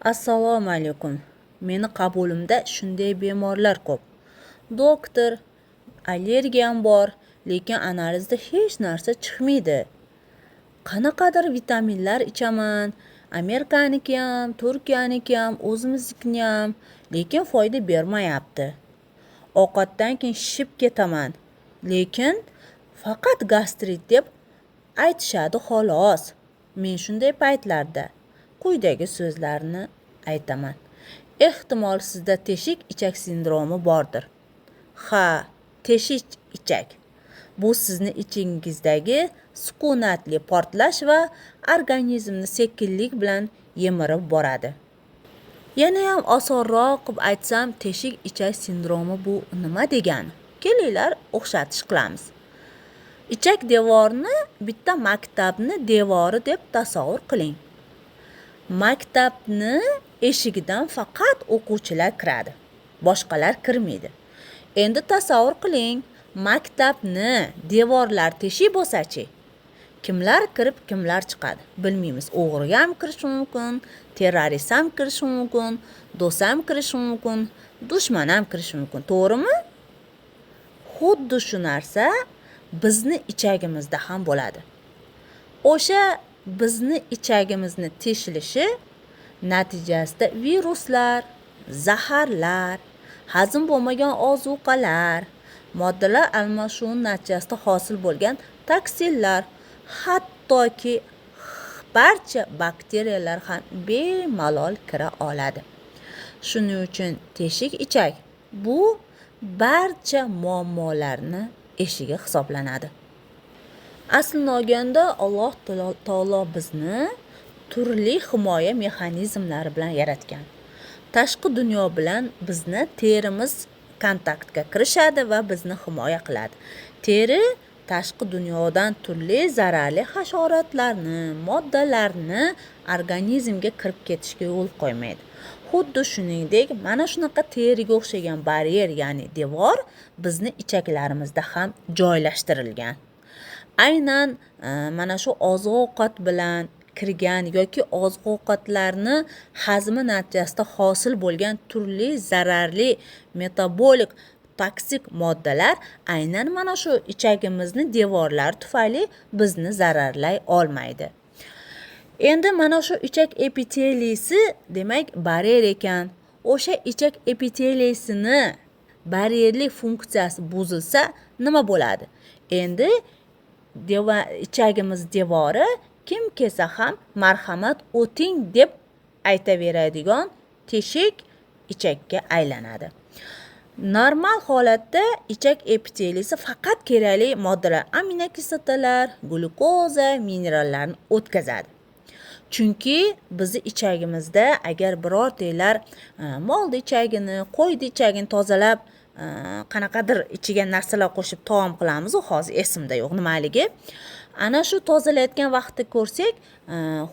Assalomu alaykum. Meni qabulimda shunday bemorlar ko'p. Doktor, allergiyam bor, lekin analizda hech narsa chiqmaydi. Qanaqadir vitaminlar ichaman, Amerikaniki ham, Turkiyaniki ham, o'zimiznikini ham, lekin foyda bermayapti. Ovqatdan keyin shishib ketaman, lekin faqat gastrit deb aytishadi xolos. Men shunday paytlarda quyidagi so'zlarni aytaman. Ehtimol sizda teshik ichak sindromi bordir. Ha, teshik ichak. Bu sizni ichingizdagi sukunatli portlash va organizmni sekinlik bilan yemirib boradi. Yana ham osonroq qilib aytsam, teshik ichak sindromi bu nima degani? Kelinglar o'xshatish qilamiz. Ichak devorini bitta maktabni devori deb tasavvur qiling. Maktabni eshigidan faqat o'quvchilar kiradi. Boshqalar kirmaydi. Endi tasavvur qiling, maktabni devorlar teshik bo'lsa-chi? Kimlar kirib, kimlar chiqadi? Bilmaymiz. O'g'ri ham kirishi mumkin, terrorist ham kirishi mumkin, do'st ham kirishi mumkin, dushman ham kirishi mumkin. To'g'rimi? Xuddi shu narsa bizni ichagimizda ham bo'ladi. O'sha bizni ichagimizni teshilishi natijasida viruslar, zaharlar, hazm bo'lmagan ozuqalar, moddalar almashuvi natijasida hosil bo'lgan toksinlar, hattoki barcha bakteriyalar ham bemalol kira oladi. Shuning uchun teshik ichak bu barcha muammolarni eshigi hisoblanadi. Aslini olganda Alloh taolo bizni turli himoya mexanizmlari bilan yaratgan. Tashqi dunyo bilan bizni terimiz kontaktga kirishadi va bizni himoya qiladi. Teri tashqi dunyodan turli zararli hasharotlarni, moddalarni organizmga kirib ketishga yo'l qo'ymaydi. Xuddi shuningdek, mana shunaqa teriga o'xshagan baryer, ya'ni devor bizni ichaklarimizda ham joylashtirilgan. Aynan mana shu oziq-ovqat bilan kirgan yoki oziq-ovqatlarni hazmi natijasida hosil bo'lgan turli zararli metabolik toksik moddalar aynan mana shu ichagimizni devorlari tufayli bizni zararlay olmaydi. Endi mana shu ichak epiteliysi demak baryer ekan. O'sha ichak epiteliyasini baryerlik funksiyasi buzilsa nima bo'ladi? Endi ichagimiz devori kim kelsa ham marhamat o'ting deb aytaveradigan teshik ichakka aylanadi. Normal holatda ichak epiteliyasi faqat kerakli moddalar, aminokislotalar, glyukoza, minerallarni o'tkazadi. Chunki bizni ichagimizda agar birortanglar molni ichagini, qo'yni ichagini tozalab qanaqadir ichiga narsalar qo'shib taom qilamiz, hozir esimda yo'q nimaligi. Ana shu tozalayotgan vaqtda ko'rsak,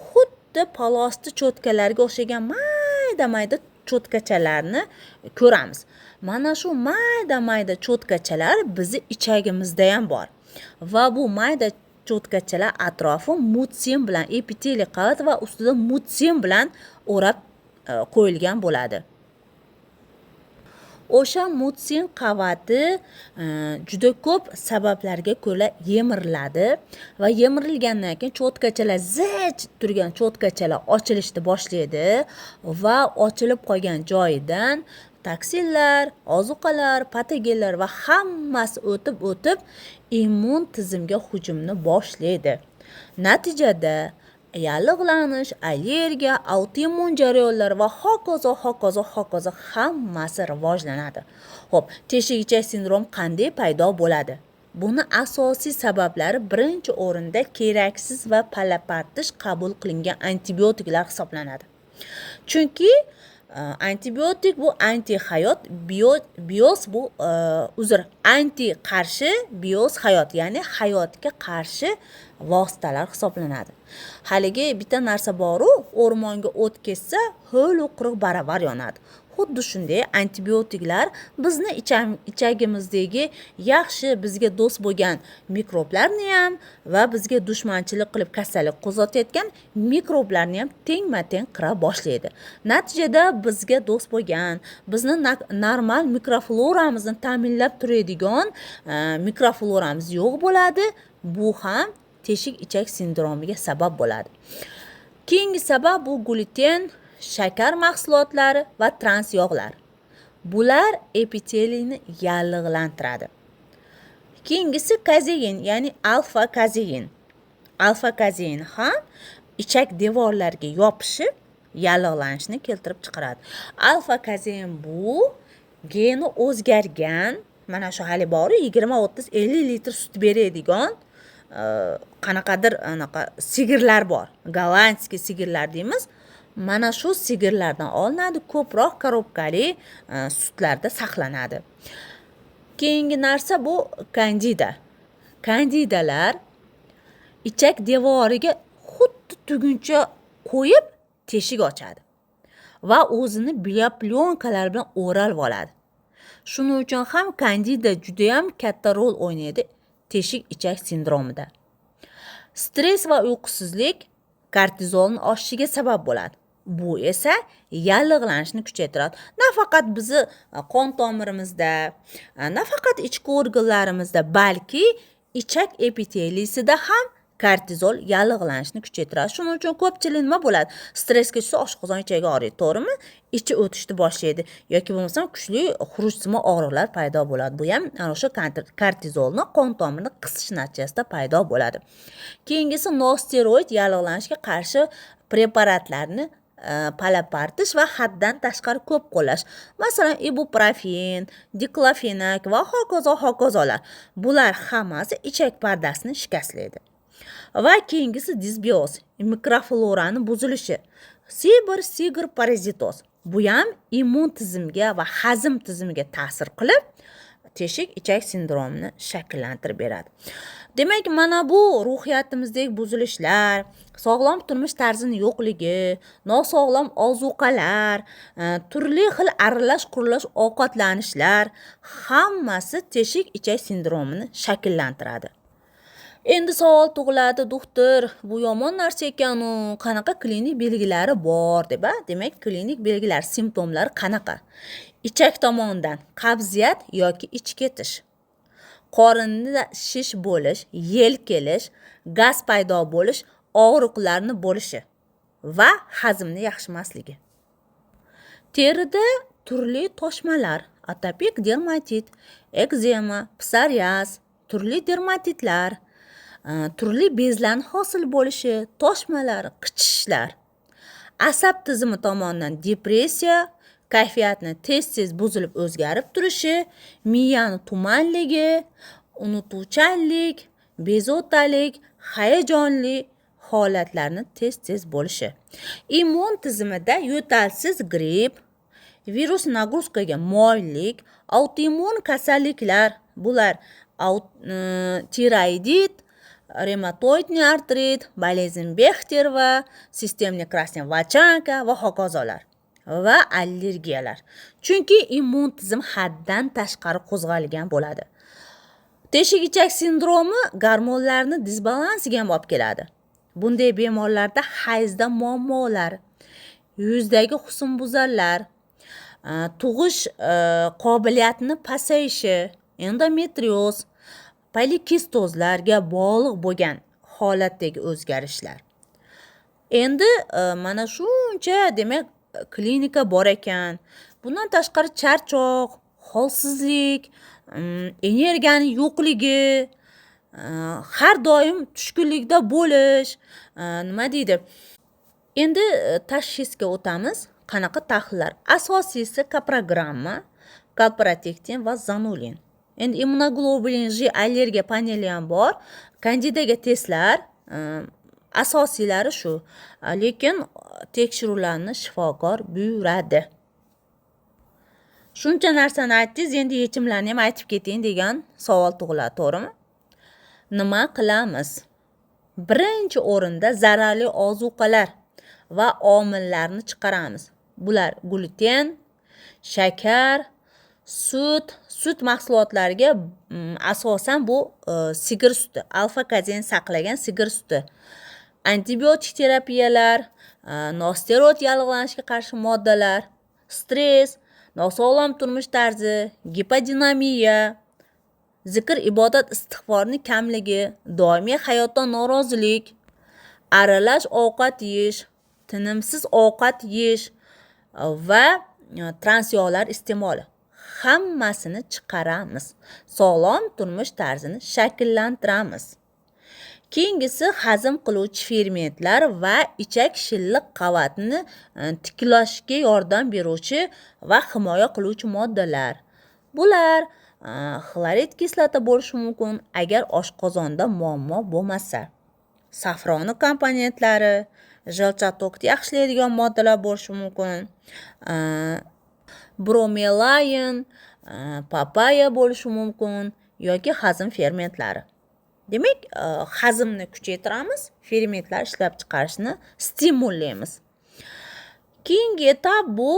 xuddi palosti cho'tkalarga o'xshagan mayda-mayda cho'tkachalarni ko'ramiz. Mana shu mayda-mayda cho'tkachalar bizni ichagimizda ham bor. Va bu mayda cho'tkachalar atrofi mutsin bilan, epiteliy qavat va ustida mutsin bilan o'rab qo'yilgan bo'ladi. O'sha mutsin qavati juda ko'p sabablarga ko'ra yemiriladi va yemirilgandan keyin cho'tkachalar zich turgan cho'tkachalar ochilishni boshlaydi va ochilib qolgan joyidan toksinlar, ozuqalar, patogenlar va hammasi o'tib immun tizimga hujumni boshlaydi. Natijada yallig'lanish, allergiya, autoimmun jarayonlar va hokazo hammasi rivojlanadi. Xo'p, teshik ichak sindromi qanday paydo bo'ladi? Buni asosiy sabablari birinchi o'rinda keraksiz va palapartish qabul qilingan antibiotiklar hisoblanadi. Chunki antibiotik bu anti hayot, bios bu anti qarshi, bios hayot, ya'ni hayotga qarshi vositalar hisoblanadi. Haligi bitta narsa bor-u, o'rmonga o't ketsa, ho'l quruq baravar yonadi. xuddi shunday antibiotiklar bizni ichagimizdagi yaxshi bizga do'st bo'lgan mikroblarni ham va bizga dushmanchilik qilib kasallik qo'zg'atayotgan mikroblarni ham tengma-teng qira boshlaydi. Natijada bizga do'st bo'lgan, bizni normal mikrofloramizni ta'minlab turadigan mikrofloramiz yo'q bo'ladi. Bu ham teshik ichak sindromiga sabab bo'ladi. Keyingi sabab bu gluten, shakar mahsulotlari va trans yog'lar. Bular epiteliyni yallig'lantiradi. Keyingisi kazein, ya'ni alfa kazein. Alfa kazein ham ichak devorlariga yopishib yallig'lanishni keltirib chiqaradi. Alfa kazein bu geni o'zgargan, mana shu hali bor 20, 30, 50 litr sut beradigan qanaqadir anaqa sigirlar bor. Gollandskiy sigirlar deymiz. Mana shu sigirlardan olinadi, ko'proq korobkali sutlarda saqlanadi. Keyingi narsa bu kandida. Kandidalar ichak devoriga xuddi tuguncha qo'yib teshik ochadi va o'zini bioplyonkalar bilan o'ralib oladi. Shuning uchun ham kandida juda ham katta rol o'ynaydi teshik ichak sindromida. Stress va uyqusizlik kortizolning oshishiga sabab bo'ladi. Bu esa yallig'lanishni kuchaytiradi. Nafaqat bizni qon tomirimizda, nafaqat ichki organlarimizda, balki ichak epiteliyasida ham kortizol yallig'lanishni kuchaytiradi. Shuning uchun ko'pchilik nima bo'ladi? Stressga tushsa oshqozon ichagi og'riydi, to'g'rimi? Ichi o'tishni boshlaydi yoki bo'lmasa kuchli xuruj og'riqlar paydo bo'ladi. Bu ham ana o'sha kortizolni qon tomirini qisish natijasida paydo bo'ladi. Keyingisi nosteroid yallig'lanishga qarshi preparatlarni palapartish va haddan tashqari ko'p qo'llash. Masalan, ibuprofen, diklofenak va hokazolar. Bular hammasi ichak pardasini shikastlaydi. Va keyingisi disbioz, mikroflorani buzilishi. Sigir parazitoz. Bu ham immun tizimiga va hazm tizimiga ta'sir qilib, teshik ichak sindromini shakllantirib beradi. Demak, mana bu ruhiyatimizdagi buzilishlar, sog'lom turmush tarzini yo'qligi, nosog'lom ozuqalar, turli xil aralash-qurlash ovqatlanishlar hammasi teshik ichak sindromini shakllantiradi. Endi savol tug'iladi, doktor, bu yomon narsa ekan-u, qanaqa klinik belgilari bor deb, demak, klinik belgilar, simptomlar qanaqa? Ichak tomonidan qabziyat yoki ich ketish, qorinda shish bo'lish, yel kelish, gaz paydo bo'lish, og'riqlarni bo'lishi va hazmni yaxshilamasligi. Terida turli toshmalar, atopik dermatit, ekzema, psoriaz, turli dermatitlar, turli bezlarning hosil bo'lishi, toshmalar, qichishishlar, asab tizimi tomonidan depressiya, kayfiyatni tez buzilib o'zgarib turishi, miyani tumanligi, unutuvchanlik, bezovtalik, hayajonli holatlarni tez bo'lishi. Immun tizimida yo'talsiz gripp, virus nagruzkaga moyillik, autoimmun kasalliklar, bular tiroidit, reumatoidniy artrit, bolezni Bexter va sistemniy krasniy vachanka va hokazolar va allergiyalar. Chunki immun tizim haddan tashqari qo'zg'algan bo'ladi. Teshik ichak sindromi gormonlarni disbalansiga ham olib keladi. Bunday bemorlarda hayzda muammolar, yuzdagi husnbuzarlar, tug'ish qobiliyatini pasayishi, endometrioz, polikistozlarga bog'liq bo'lgan holatdagi o'zgarishlar. Endi mana shuncha demak klinika bor ekan. Bundan tashqari charchoq, holsizlik, energiyani yo'qligi, har doim tushkunlikda bo'lish, nima deydi? Endi tashxisga o'tamiz. Qanaqa tahlillar? Asosiysi kaprogramma, kalprotektin va zanulin. Endi immunoglobulin J allergiya paneli ham bor. Kandidaga testlar, asosiylari shu. Lekin tekshiruvlarni shifokor buyuradi. Shuncha narsani aytdingiz, endi yechimlarni ham aytib keting degan savol tug'iladi, to'g'rimi? Nima qilamiz? Birinchi o'rinda zararli ozuqalar va omillarni chiqaramiz. Bular gluten, shakar, sut mahsulotlariga asosan bu sigir suti, alfa kazein saqlagan sigir suti, antibiotik terapiyalar, nosteroid yallig'lanishga qarshi moddalar, stress, nosog'lom turmush tarzi, gipodinamiya, zikr ibodat istig'forni kamligi, doimiy hayotdan norozilik, aralash ovqat yeyish, tinimsiz ovqat yeyish va trans yog'lar iste'moli. Hammasini chiqaramiz. Sog'lom turmush tarzini shakllantiramiz. Keyingisi hazm qiluvchi fermentlar va ichak shilliq qavatini tiklashga yordam beruvchi va himoya qiluvchi moddalar. Bular xlorid kislota bo'lishi mumkin agar oshqozonda muammo bo'lmasa. Safroni komponentlari, jelchatokni yaxshilaydigan moddalar bo'lishi mumkin. Bromelain, papaya bo'lishi mumkin yoki hazm fermentlari. Demak, hazmni kuchaytiramiz, fermentlar ishlab chiqarishni stimullaymiz. Keyingi etap bu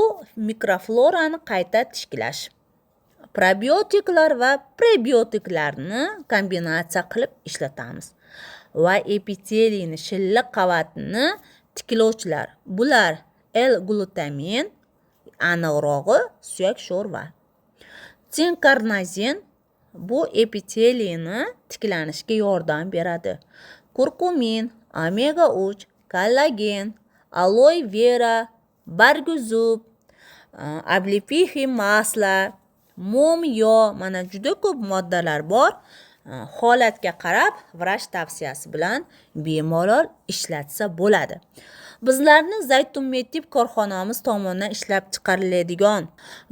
mikroflorani qayta tiklash. Probiotiklar va prebiotiklarni kombinatsiya qilib ishlatamiz. Va epiteliyni shilliq qavatini tiklovchilar. Bular L-glutamin, aniqrog'i suyak sho'rva. Tinkarnazin bu epiteliyni tiklanishga yordam beradi. Kurkumin, omega 3, kollagen, aloe vera, barguzub, облепихи masla, mum yog', mana juda ko'p moddalar bor. Holatga qarab vrach tavsiyasi bilan bemalol ishlatsa bo'ladi. Bizlarni Zaytun Medtip korxonamiz tomonidan ishlab chiqariladigan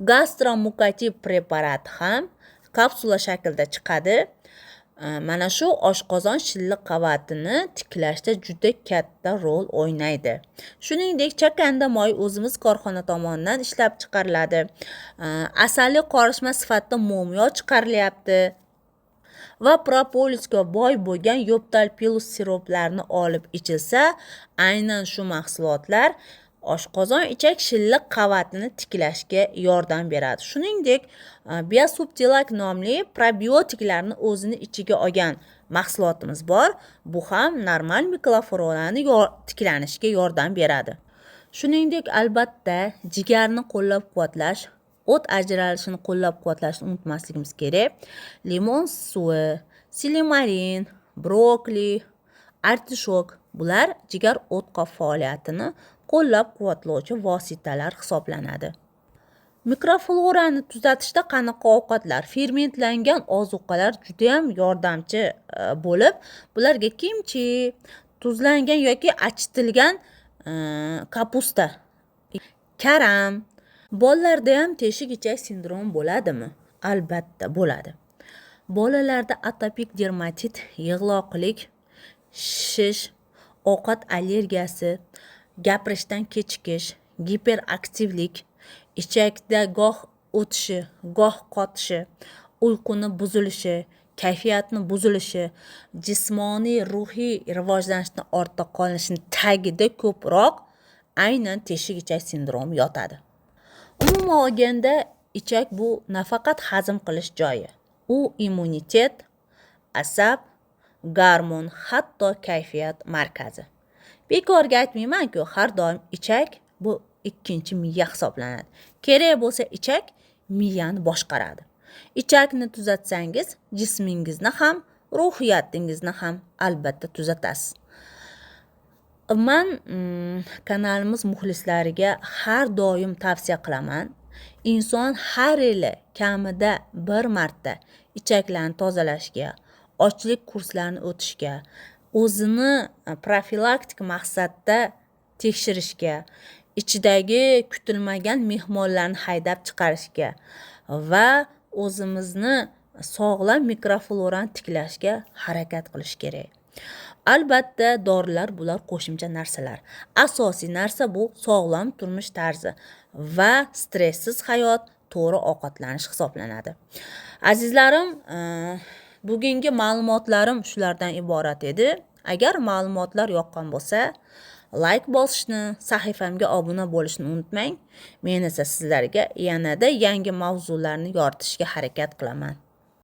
gastromukativ preparat ham kapsula shaklida chiqadi. Mana shu oshqozon shilliq qavatini tiklashda juda katta rol o'ynaydi. Shuningdek, chakanda moy o'zimiz korxona tomonidan ishlab chiqariladi. Asalli qorishma sifatida momyo chiqarilyapti. Va propolisga boy bo'lgan yoptalpilus siroplarni olib ichilsa, aynan shu mahsulotlar oshqozon ichak shilliq qavatini tiklashga yordam beradi. Shuningdek, Biosubtilak nomli probiotiklarni o'zini ichiga olgan mahsulotimiz bor. Bu ham normal mikroflorani tiklanishga yordam beradi. Shuningdek, albatta, jigarni qo'llab-quvvatlash, o't ajralishini qo'llab-quvvatlashni unutmasligimiz kerak. Limon suvi, silimarin, brokoli, artishok, bular jigar o'tqa faoliyatini qo'llab-quvvatlovchi vositalar hisoblanadi. Mikroflorani tuzatishda qanaqa ovqatlar, fermentlangan ozuqalar juda ham yordamchi bo'lib, bularga kimchi, tuzlangan yoki achitilgan kapusta, karam. Bolalarda ham teshik ichak sindromi bo'ladimi? Albatta bo'ladi. Bolalarda atopik dermatit, yig'loqlik, shish, ovqat allergiyasi, gapirishdan kechikish, giperaktivlik, ichakda goh o'tishi, goh qotishi, uyquni buzilishi, kayfiyatni buzilishi, jismoniy, ruhiy rivojlanishni ortda qolishini tagida ko'proq aynan teshik ichak sindromi yotadi. Umuman olganda, ichak bu nafaqat hazm qilish joyi. U immunitet, asab, gormon, hatto kayfiyat markazi. Bekorga aytmayman-ku, har doim ichak bu ikkinchi miya hisoblanadi. Kerak bo'lsa ichak miyani boshqaradi. Ichakni tuzatsangiz, jismingizni ham, ruhiyatingizni ham albatta tuzatasiz. Men kanalimiz muxlislariga har doim tavsiya qilaman. Inson har yili kamida bir marta ichaklarni tozalashga, ochlik kurslarini o'tishga, o'zini profilaktik maqsadda tekshirishga, ichidagi kutilmagan mehmonlarni haydab chiqarishga va o'zimizni sog'lom mikroflorani tiklashga harakat qilish kerak. Albatta, dorilar bular qo'shimcha narsalar. Asosiy narsa bu sog'lom turmush tarzi va stressiz hayot, to'g'ri ovqatlanish hisoblanadi. Azizlarim, bugungi ma'lumotlarim shulardan iborat edi. Agar ma'lumotlar yoqqan bo'lsa, like bosishni, sahifamga obuna bo'lishni unutmang. Men esa sizlarga yanada yangi mavzularni yoritishga harakat qilaman.